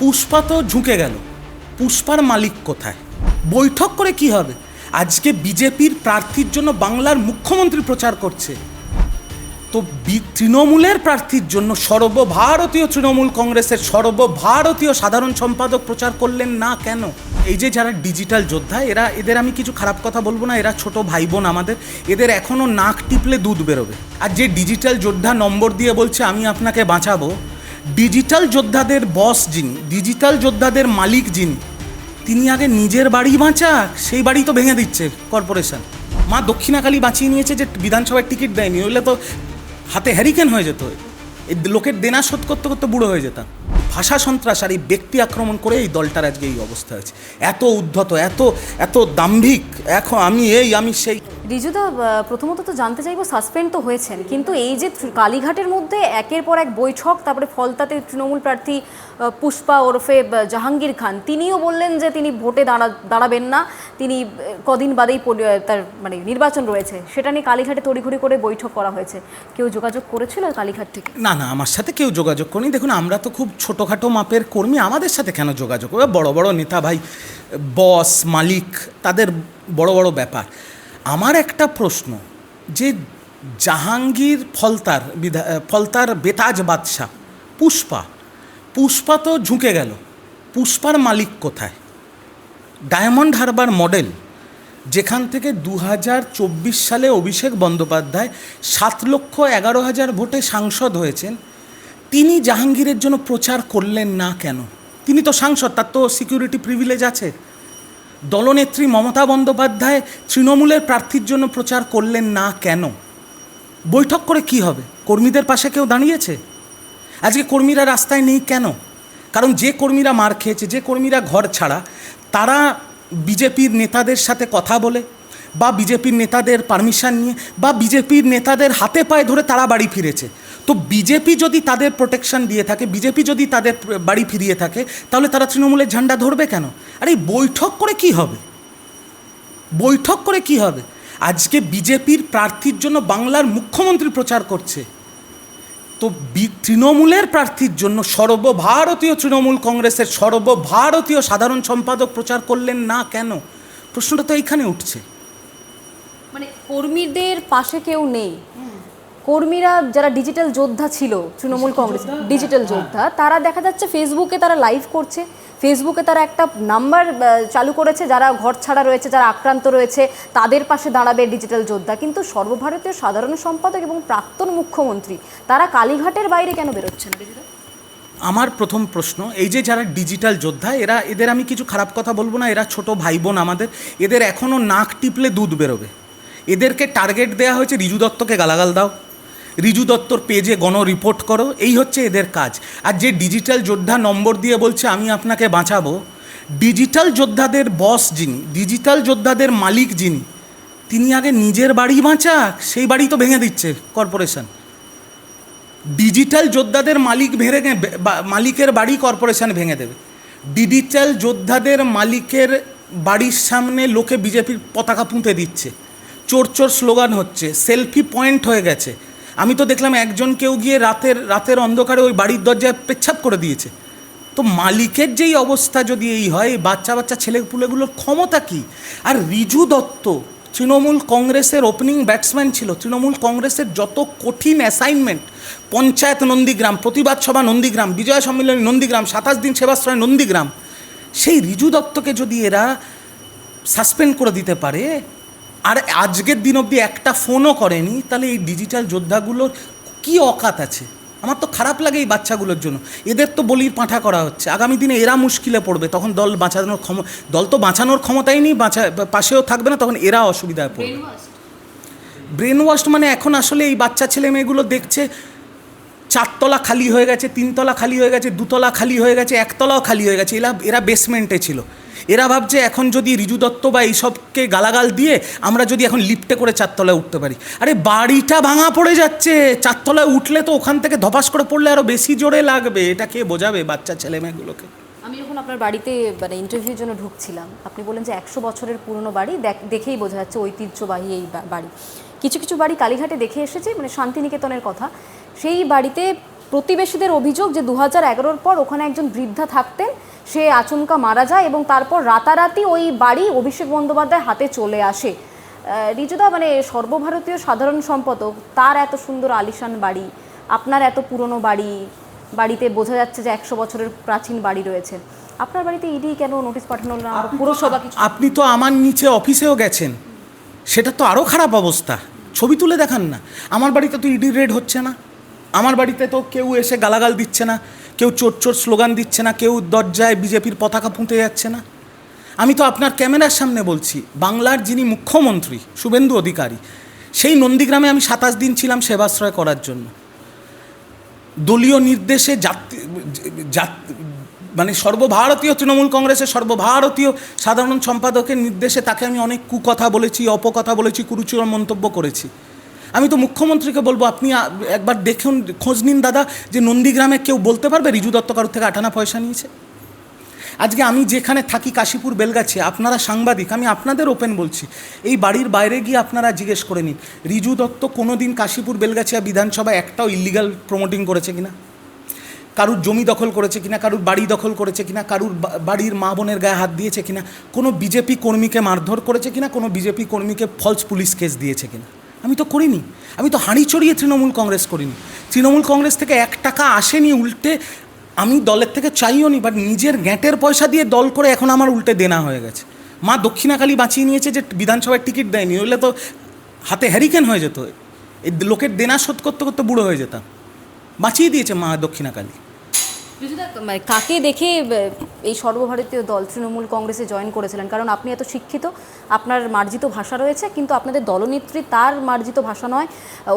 পুষ্পা তো ঝুঁকে গেল, পুষ্পার মালিক কোথায়? বৈঠক করে কি হবে? আজকে বিজেপির প্রার্থীর জন্য বাংলার মুখ্যমন্ত্রী প্রচার করছে, তো তৃণমূলের প্রার্থীর জন্য সর্বভারতীয় তৃণমূল কংগ্রেসের সর্বভারতীয় সাধারণ সম্পাদক প্রচার করলেন না কেন? এই যে যারা ডিজিটাল যোদ্ধা, এদের আমি কিছু খারাপ কথা বলবো না, এরা ছোট ভাই বোন আমাদের, এদের এখনও নাক টিপলে দুধ বেরোবে। আর যে ডিজিটাল যোদ্ধা নম্বর দিয়ে বলছে আমি আপনাকে বাঁচাবো, ডিজিটাল যোদ্ধাদের বস যিনি, ডিজিটাল যোদ্ধাদের মালিক যিনি, তিনি আগে নিজের বাড়ি বাঁচাক, সেই বাড়ি তো ভেঙে দিচ্ছে কর্পোরেশন। মা দক্ষিণাকালী বাঁচিয়ে নিয়েছে যে বিধানসভার টিকিট দেয়নি, হলে তো হাতে হ্যারিকেন হয়ে যেত, এই লোকের দেনা শোধ করতে করতে বুড়ো হয়ে যেতাম। ভাষা সন্ত্রাস আর এই ব্যক্তি আক্রমণ করে এই দলটার আজকে এই অবস্থা হয়েছে, এত উদ্ধত, এত দাম্ভিক, এখন আমি সেই। রিজুদা, প্রথমত তো জানতে চাইবো, সাসপেন্ড তো হয়েছেন, কিন্তু এই যে কালীঘাটের মধ্যে একের পর এক বৈঠক, তারপরে ফলতাতে তৃণমূল প্রার্থী পুষ্পা ওরফে জাহাঙ্গীর খান, তিনিও বললেন যে তিনি ভোটে দাঁড়াবেন না, তিনি কদিন বাদেই তার নির্বাচন রয়েছে, সেটা নিয়ে কালীঘাটে তড়িঘড়ি করে বৈঠক করা হয়েছে। কেউ যোগাযোগ করেছিল কালীঘাট থেকে? না, আমার সাথে কেউ যোগাযোগ করেনি। দেখুন, আমরা তো খুব ছোটোখাটো মাপের কর্মী, আমাদের সাথে কেন যোগাযোগ করবে? বড় বড় নেতা ভাই, বস মালিক, তাদের বড় বড় ব্যাপার। আমার একটা প্রশ্ন, যে জাহাঙ্গীর ফলতার বেতাজ বাদশাহ পুষ্পা তো ঝুঁকে গেল, পুষ্পার মালিক কোথায়? ডায়মন্ড হারবার মডেল, যেখান থেকে 2024 সালে অভিষেক বন্দ্যোপাধ্যায় 7,11,000 ভোটে সাংসদ হয়েছেন, তিনি জাহাঙ্গীরের জন্য প্রচার করলেন না কেন? তিনি তো সাংসদ, তার তো সিকিউরিটি প্রিভিলেজ আছে। দলনেত্রী মমতা বন্দ্যোপাধ্যায় তৃণমূলের প্রার্থীর জন্য প্রচার করলেন না কেন? বৈঠক করে কি হবে? কর্মীদের পাশে কেউ দাঁড়িয়েছে? আজকে কর্মীরা রাস্তায় নেই কেন? কারণ যে কর্মীরা মার খেয়েছে, যে কর্মীরা ঘর ছাড়া, তারা বিজেপির নেতাদের সাথে কথা বলে, বা বিজেপির নেতাদের পারমিশন নিয়ে, বা বিজেপির নেতাদের হাতে পায়ে ধরে তারা বাড়ি ফিরেছে। তো বিজেপি যদি তাদের প্রোটেকশন দিয়ে থাকে, বিজেপি যদি তাদের বাড়ি ফিরিয়ে থাকে, তাহলে তারা তৃণমূলের ঝান্ডা ধরবে কেন? আর এই বৈঠক করে কি হবে? বৈঠক করে কি হবে? আজকে বিজেপির প্রার্থীর জন্য বাংলার মুখ্যমন্ত্রী প্রচার করছে, তো তৃণমূলের প্রার্থীর জন্য সর্বভারতীয় তৃণমূল কংগ্রেসের সর্বভারতীয় সাধারণ সম্পাদক প্রচার করলেন না কেন? প্রশ্নটা তো এইখানে উঠছে। কর্মীদের পাশে কেউ নেই। কর্মীরা যারা ডিজিটাল যোদ্ধা ছিল তৃণমূল কংগ্রেস, ডিজিটাল যোদ্ধা, তারা দেখা যাচ্ছে ফেসবুকে তারা লাইভ করছে, ফেসবুকে তারা একটা নাম্বার চালু করেছে, যারা ঘর ছাড়া রয়েছে, যারা আক্রান্ত রয়েছে, তাদের পাশে দাঁড়াবে ডিজিটাল যোদ্ধা। কিন্তু সর্বভারতীয় সাধারণ সম্পাদক এবং প্রাক্তন মুখ্যমন্ত্রী, তারা কালীঘাটের বাইরে কেন বেরোচ্ছেন? আমার প্রথম প্রশ্ন, এই যে যারা ডিজিটাল যোদ্ধা, এদের আমি কিছু খারাপ কথা বলবো না, এরা ছোট ভাই বোন আমাদের, এদের এখনও নাক টিপলে দুধ বেরোবে। এদেরকে টার্গেট দেওয়া হয়েছে, রিজু দত্তকে গালাগাল দাও, রিজু দত্তর পেজে গণ রিপোর্ট করো, এই হচ্ছে এদের কাজ। আর যে ডিজিটাল যোদ্ধা নম্বর দিয়ে বলছে আমি আপনাকে বাঁচাবো, ডিজিটাল যোদ্ধাদের বস যিনি, ডিজিটাল যোদ্ধাদের মালিক যিনি, তিনি আগে নিজের বাড়ি বাঁচাক, সেই বাড়ি তো ভেঙে দিচ্ছে কর্পোরেশন। ডিজিটাল যোদ্ধাদের মালিকের বাড়ি কর্পোরেশন ভেঙে দেবে। ডিজিটাল যোদ্ধাদের মালিকের বাড়ির সামনে লোকে বিজেপির পতাকা পুঁতে দিচ্ছে, চোর চোর স্লোগান হচ্ছে, সেলফি পয়েন্ট হয়ে গেছে। আমি তো দেখলাম কেউ গিয়ে রাতের অন্ধকারে ওই বাড়ির দরজায় পেচ্ছাপ করে দিয়েছে। তো মালিকের যেই অবস্থা যদি এই হয়, বাচ্চা ছেলেপুলেগুলোর ক্ষমতা কী? আর রিজু দত্ত তৃণমূল কংগ্রেসের ওপেনিং ব্যাটসম্যান ছিল, তৃণমূল কংগ্রেসের যত কঠিন অ্যাসাইনমেন্ট, পঞ্চায়েত নন্দীগ্রাম, প্রতিবাদ সভা নন্দীগ্রাম, বিজয় সম্মেলনী নন্দীগ্রাম, 27 দিন সেবাশ্রয় নন্দীগ্রাম, সেই রিজু দত্তকে যদি এরা সাসপেন্ড করে দিতে পারে, আর আজকের দিন অবধি একটা ফোনও করেনি, তাহলে এই ডিজিটাল যোদ্ধাগুলোর কী অকাত আছে? আমার তো খারাপ লাগে এই বাচ্চাগুলোর জন্য। এদের তো বলির পাঁঠা করা হচ্ছে, আগামী দিনে এরা মুশকিলে পড়বে, তখন দল তো বাঁচানোর ক্ষমতাই নেই, পাশেও থাকবে না, তখন এরা অসুবিধায় পড়বে। ব্রেন ওয়াশ মানে এখন আসলে এই বাচ্চা ছেলে মেয়েগুলো দেখছে 4 তলা খালি হয়ে গেছে, 3 তলা খালি হয়ে গেছে, 2 তলা খালি হয়ে গেছে, 1 তলাও খালি হয়ে গেছে, এরা বেসমেন্টে ছিল। এরা ভাবছে এখন যদি রিজু দত্ত বা এইসবকে গালাগাল দিয়ে আমরা যদি এখন লিফটে করে 4 তলায় উঠতে পারি, আরে বাড়িটা ভাঙা পড়ে যাচ্ছে, 4 তলায় উঠলে তো ওখান থেকে ধপাস করে পড়লে আরও বেশি জোরে লাগবে। এটা কে বোঝাবে বাচ্চা ছেলে মেয়েগুলোকে? আমি যখন আপনার বাড়িতে ইন্টারভিউর জন্য ঢুকছিলাম, আপনি বললেন যে 100 বছরের পুরনো বাড়ি, দেখেই বোঝা যাচ্ছে ঐতিহ্যবাহী এই বাড়ি। কিছু বাড়ি কালীঘাটে দেখে এসেছি, শান্তিনিকেতনের কথা, সেই বাড়িতে প্রতিবেশীদের অভিযোগ যে 2011-র পর ওখানে একজন বৃদ্ধা থাকতেন, সে আচমকা মারা যায় এবং তারপর রাতারাতি ওই বাড়ি অভিষেক বন্দ্যোপাধ্যায় হাতে চলে আসে। রিজুদা, মানে সর্বভারতীয় সাধারণ সম্পাদক, তার এত সুন্দর আলিশান বাড়ি, আপনার এত পুরনো বাড়ি, বাড়িতে বোঝা যাচ্ছে যে 100 বছরের প্রাচীন বাড়ি রয়েছে, আপনার বাড়িতে ইডি কেন নোটিশ পাঠানো না? পুরসভা কিছু? আপনি তো আমার নিচে অফিসেও গেছেন, সেটা তো আরও খারাপ অবস্থা, ছবি তুলে দেখান না। আমার বাড়িতে তো ইডি রেড হচ্ছে না, আমার বাড়িতে তো কেউ এসে গালাগাল দিচ্ছে না, কেউ চোর চোর স্লোগান দিচ্ছে না, কেউ দরজায় বিজেপির পতাকা পুঁতে যাচ্ছে না। আমি তো আপনার ক্যামেরার সামনে বলছি, বাংলার যিনি মুখ্যমন্ত্রী শুভেন্দু অধিকারী, সেই নন্দীগ্রামে আমি 27 দিন ছিলাম সেবাশ্রয় করার জন্য। দলীয় নির্দেশে মানে সর্বভারতীয় তৃণমূল কংগ্রেসের সর্বভারতীয় সাধারণ সম্পাদকের নির্দেশে তাকে আমি অনেক কুকথা বলেছি, অপকথা বলেছি, কুরুচিকর মন্তব্য করেছি। আমি তো মুখ্যমন্ত্রীকে বলবো, আপনি একবার দেখুন, খোঁজ নিন দাদা, যে নন্দীগ্রামে কেউ বলতে পারবে রিজু দত্ত কারোর থেকে 8 আনা পয়সা নিয়েছে? আজকে আমি যেখানে থাকি কাশীপুর বেলগাছি, আপনারা সাংবাদিক, আমি আপনাদের ওপেন বলছি, এই বাড়ির বাইরে গিয়ে আপনারা জিজ্ঞেস করে নিন রিজু দত্ত কোনো দিন কাশীপুর বেলগাছিয়া বিধানসভায় একটাও ইল্লিগাল প্রমোটিং করেছে কিনা, কারুর জমি দখল করেছে কিনা, কারুর বাড়ি দখল করেছে কিনা, কারুর বাড়ির মা বোনের গায়ে হাত দিয়েছে কিনা, কোনো বিজেপি কর্মীকে মারধর করেছে কিনা, কোনো বিজেপি কর্মীকে ফলস পুলিশ কেস দিয়েছে কিনা? আমি তো করিনি। আমি তো হাঁড়ি চড়িয়ে তৃণমূল কংগ্রেস করিনি। তৃণমূল কংগ্রেস থেকে 1 টাকা আসেনি, উল্টে আমি দলের থেকে চাইও নি, বাট নিজের গ্যাঁটের পয়সা দিয়ে দল করে এখন আমার উল্টে দেনা হয়ে গেছে। মা দক্ষিণাকালী বাঁচিয়ে নিয়েছে যে বিধানসভায় টিকিট দেয়নি, হলে তো হাতে হ্যারিকেন হয়ে যেত, এই লোকের দেনা শোধ করতে করতে বুড়ো হয়ে যেতাম। বাঁচিয়ে দিয়েছে মা দক্ষিণাকালী। কাকে দেখে এই সর্বভারতীয় দল তৃণমূল কংগ্রেসে জয়েন করেছিলেন? কারণ আপনি এত শিক্ষিত, আপনার মার্জিত ভাষা রয়েছে, কিন্তু আপনাদের দলনেত্রী তার মার্জিত ভাষা নয়,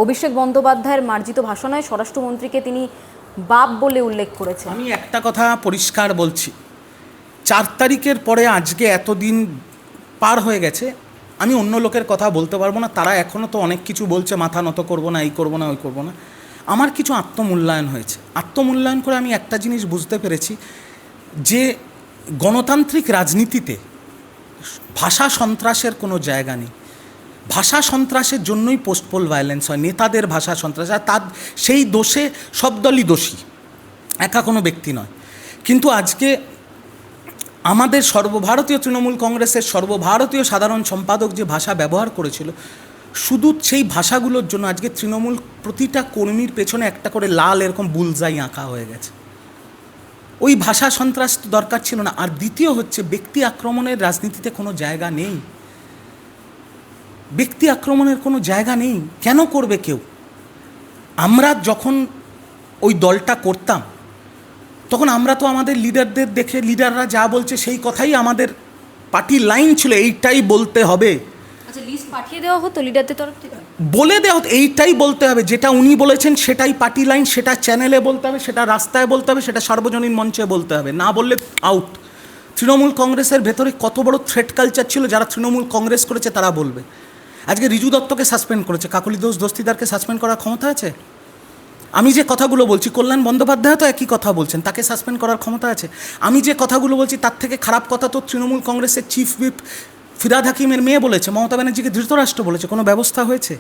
অভিষেক বন্দ্যোপাধ্যায়ের মার্জিত ভাষা নয়, স্বরাষ্ট্রমন্ত্রীকে তিনি বাপ বলে উল্লেখ করেছেন। আমি একটা কথা পরিষ্কার বলছি, 4 তারিখের পরে আজকে এতদিন পার হয়ে গেছে, আমি অন্য লোকের কথা বলতে পারবো না, তারা এখনও তো অনেক কিছু বলছে, মাথা নত করবো না, এই করবো না, ওই করবো না। আমার কিছু আত্মমূল্যায়ন হয়েছে, আত্মমূল্যায়ন করে আমি একটা জিনিস বুঝতে পেরেছি যে গণতান্ত্রিক রাজনীতিতে ভাষা সন্ত্রাসের কোনো জায়গা নেই। ভাষা সন্ত্রাসের জন্যই পোস্টপোল ভায়োলেন্স হয়, নেতাদের ভাষা সন্ত্রাস, আর তার সেই দোষে সব দলই দোষী, একা কোনো ব্যক্তি নয়। কিন্তু আজকে আমাদের সর্বভারতীয় তৃণমূল কংগ্রেসের সর্বভারতীয় সাধারণ সম্পাদক যে ভাষা ব্যবহার করেছিল, শুধু সেই ভাষাগুলোর জন্য আজকে তৃণমূল প্রতিটা কর্মীর পেছনে একটা করে লাল এরকম বুলজাই আঁকা হয়ে গেছে। ওই ভাষা সন্ত্রাস দরকার ছিল না। আর দ্বিতীয় হচ্ছে, ব্যক্তি আক্রমণের রাজনীতিতে কোনো জায়গা নেই, ব্যক্তি আক্রমণের কোনো জায়গা নেই। কেন করবে কেউ? আমরা যখন ওই দলটা করতাম তখন আমরা তো আমাদের লিডারদের দেখে, লিডাররা যা বলছে সেই কথাই আমাদের পার্টির লাইন ছিল, এইটাই বলতে হবে। আচ্ছা, লিস্ট পাঠিয়ে দেওয়া হতো লিডারদের তরফ থেকে? বলে দেওয়া হতো এইটাই বলতে হবে, যেটা উনি বলেছেন সেটাই পার্টি লাইন, সেটা চ্যানেলে বলতে হবে, সেটা রাস্তায় বলতে হবে, সেটা সার্বজনীন মঞ্চে বলতে হবে, না বললে আউট। তৃণমূল কংগ্রেসের ভেতরে কত বড় থ্রেট কালচার ছিল, যারা তৃণমূল কংগ্রেস করেছে তারা বলবে। আজকে রিজু দত্তকে সাসপেন্ড করেছে, কাকলি দস্তিদারকে সাসপেন্ড করার ক্ষমতা আছে? আমি যে কথাগুলো বলছি, কল্যাণ বন্দ্যোপাধ্যায় তো একই কথা বলছেন, তাকে সাসপেন্ড করার ক্ষমতা আছে? আমি যে কথাগুলো বলছি তার থেকে খারাপ কথা তো তৃণমূল কংগ্রেসের চিফ হুইপ ফিরহাদ হাকিমের মেয়ে বলেছে, মমতা ব্যানার্জিকে ধৃতরাষ্ট্র বলেছে। কোনো ব্যবস্থা হয়েছে?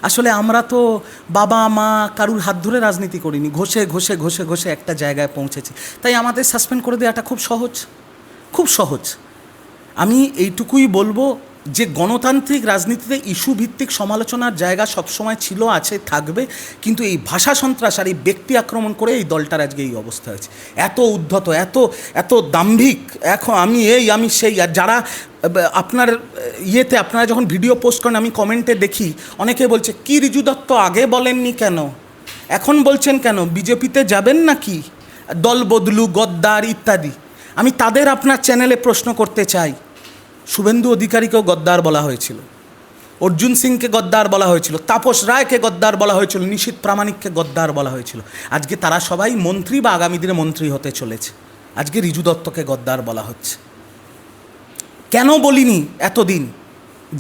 আসলে আমরা তো বাবা মা কারুর হাত ধরে রাজনীতি করিনি, ঘষে ঘষে ঘষে ঘষে একটা জায়গায় পৌঁছেছি। তাই আমাদের সাসপেন্ড করে দেওয়াটা খুব সহজ, খুব সহজ। আমি এইটুকুই বলবো যে গণতান্ত্রিক রাজনীতিতে ইস্যু ভিত্তিক সমালোচনার জায়গা সবসময় ছিল, আছে, থাকবে, কিন্তু এই ভাষা সন্ত্রাস আর এই ব্যক্তি আক্রমণ করে এই দলটার আজকে এই অবস্থা হয়েছে। এত উদ্ধত, এত এত দাম্ভিক, এখন আমি এই আমি সেই। আর যারা আপনার ইয়েতে, আপনারা যখন ভিডিও পোস্ট করেন, আমি কমেন্টে দেখি অনেকে বলছে, কি রিজু দত্ত আগে বলেননি কেন, এখন বলছেন কেন, বিজেপিতে যাবেন নাকি, দল বদলু, গদ্দার ইত্যাদি। আমি তাদের আপনার চ্যানেলে প্রশ্ন করতে চাই, শুভেন্দু অধিকারীকেও গদ্দার বলা হয়েছিল, অর্জুন সিংকে গদ্দার বলা হয়েছিল, তাপস রায়কে গদ্দার বলা হয়েছিল, নিশীথ প্রামাণিককে গদ্দার বলা হয়েছিল। আজকে তারা সবাই মন্ত্রী বা আগামী দিনে মন্ত্রী হতে চলেছে। আজকে রিজু দত্তকে গদ্দার বলা হচ্ছে। কেন বলিনি এতদিন?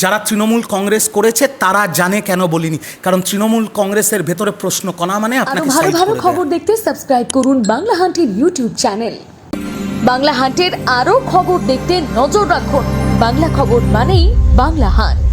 যারা তৃণমূল কংগ্রেস করেছে তারা জানে কেন বলিনি, কারণ তৃণমূল কংগ্রেসের ভেতরে প্রশ্ন করা মানে আপনাকে ভালো ভালো খবর দেখতে সাবস্ক্রাইব করুন বাংলা হান্টের ইউটিউব চ্যানেল। বাংলা হান্টের আরও খবর দেখতে নজর রাখুন। বাংলা খবর মানেই বাংলা হান্ট।